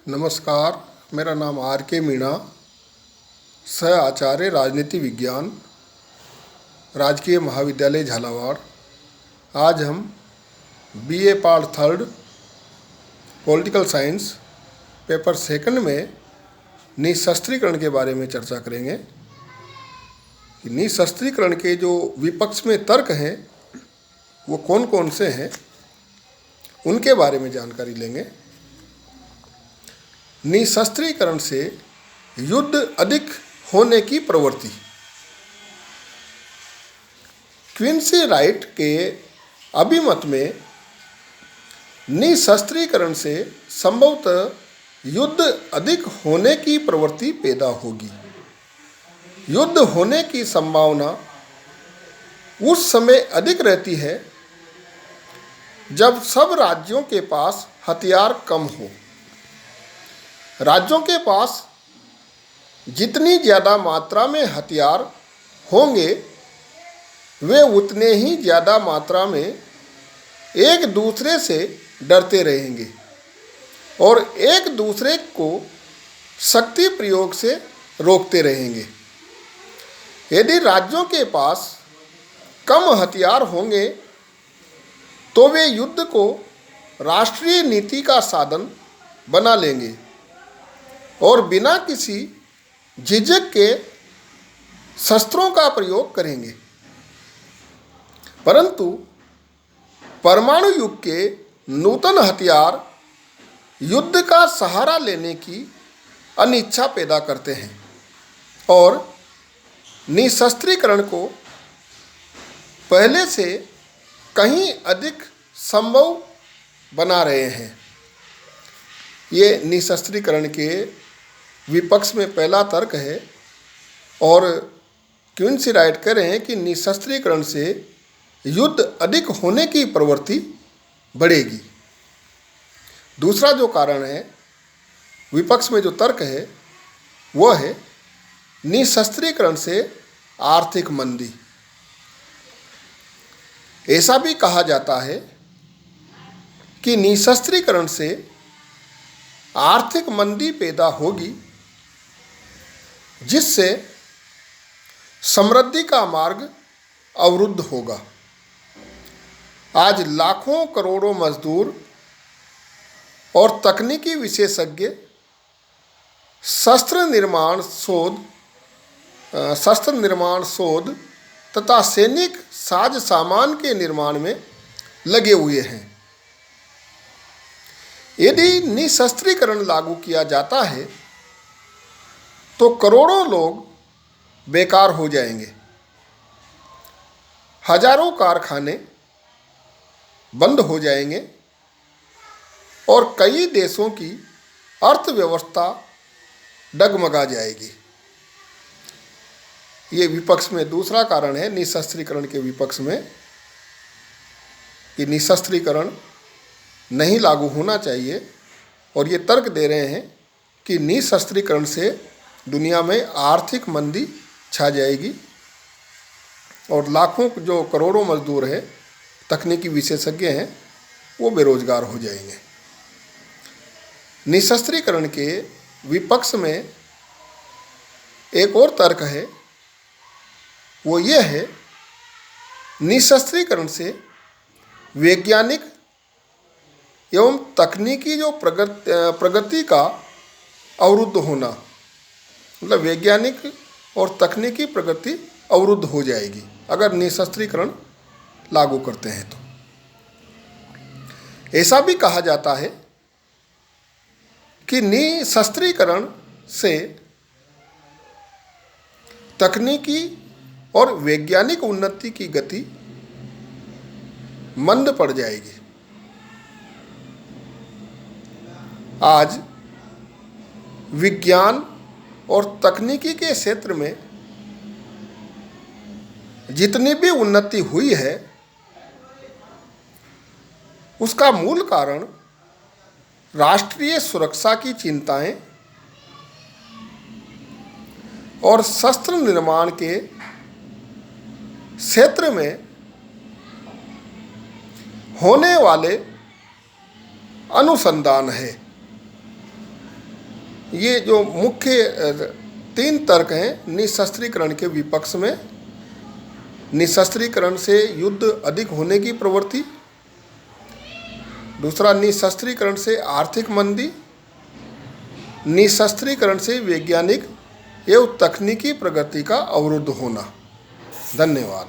नमस्कार। मेरा नाम आर के मीणा, सह आचार्य राजनीति विज्ञान, राजकीय महाविद्यालय झालावाड़। आज हम BA part third political science paper second में निःशस्त्रीकरण के बारे में चर्चा करेंगे। निःशस्त्रीकरण के जो विपक्ष में तर्क हैं वो कौन कौन से हैं, उनके बारे में जानकारी लेंगे। निःशस्त्रीकरण से युद्ध अधिक होने की प्रवृत्ति। क्विंसी राइट के अभिमत में निःशस्त्रीकरण से संभवतः युद्ध अधिक होने की प्रवृत्ति पैदा होगी। युद्ध होने की संभावना उस समय अधिक रहती है जब सब राज्यों के पास हथियार कम हो। राज्यों के पास जितनी ज़्यादा मात्रा में हथियार होंगे वे उतने ही ज़्यादा मात्रा में एक दूसरे से डरते रहेंगे और एक दूसरे को शक्ति प्रयोग से रोकते रहेंगे। यदि राज्यों के पास कम हथियार होंगे तो वे युद्ध को राष्ट्रीय नीति का साधन बना लेंगे और बिना किसी झिझक के शस्त्रों का प्रयोग करेंगे। परंतु परमाणु युग के नूतन हथियार युद्ध का सहारा लेने की अनिच्छा पैदा करते हैं और निःशस्त्रीकरण को पहले से कहीं अधिक संभव बना रहे हैं। ये निःशस्त्रीकरण के विपक्ष में पहला तर्क है और क्विंसी राइट कह रहे हैं कि निःशस्त्रीकरण से युद्ध अधिक होने की प्रवृत्ति बढ़ेगी। दूसरा जो कारण है विपक्ष में जो तर्क है वह है निःशस्त्रीकरण से आर्थिक मंदी। ऐसा भी कहा जाता है कि निःशस्त्रीकरण से आर्थिक मंदी पैदा होगी जिससे समृद्धि का मार्ग अवरुद्ध होगा। आज लाखों करोड़ों मजदूर और तकनीकी विशेषज्ञ शस्त्र निर्माण शोध तथा सैनिक साज सामान के निर्माण में लगे हुए हैं। यदि निःशस्त्रीकरण लागू किया जाता है तो करोड़ों लोग बेकार हो जाएंगे, हजारों कारखाने बंद हो जाएंगे और कई देशों की अर्थव्यवस्था डगमगा जाएगी। ये विपक्ष में दूसरा कारण है निःशस्त्रीकरण के विपक्ष में कि निःशस्त्रीकरण नहीं लागू होना चाहिए और ये तर्क दे रहे हैं कि निःशस्त्रीकरण से दुनिया में आर्थिक मंदी छा जाएगी और लाखों जो करोड़ों मजदूर हैं, तकनीकी विशेषज्ञ हैं, वो बेरोजगार हो जाएंगे। निःशस्त्रीकरण के विपक्ष में एक और तर्क है, वो ये है निःशस्त्रीकरण से वैज्ञानिक एवं तकनीकी जो प्रगति का अवरुद्ध होना, मतलब वैज्ञानिक और तकनीकी प्रगति अवरुद्ध हो जाएगी अगर निःशस्त्रीकरण लागू करते हैं तो। ऐसा भी कहा जाता है कि निःशस्त्रीकरण से तकनीकी और वैज्ञानिक उन्नति की गति मंद पड़ जाएगी। आज विज्ञान और तकनीकी के क्षेत्र में जितनी भी उन्नति हुई है उसका मूल कारण राष्ट्रीय सुरक्षा की चिंताएं और शस्त्र निर्माण के क्षेत्र में होने वाले अनुसंधान है। ये जो मुख्य 3 तर्क हैं निशस्त्रीकरण के विपक्ष में। निशस्त्रीकरण से युद्ध अधिक होने की प्रवृत्ति, दूसरा निशस्त्रीकरण से आर्थिक मंदी, निशस्त्रीकरण से वैज्ञानिक एवं तकनीकी प्रगति का अवरुद्ध होना। धन्यवाद।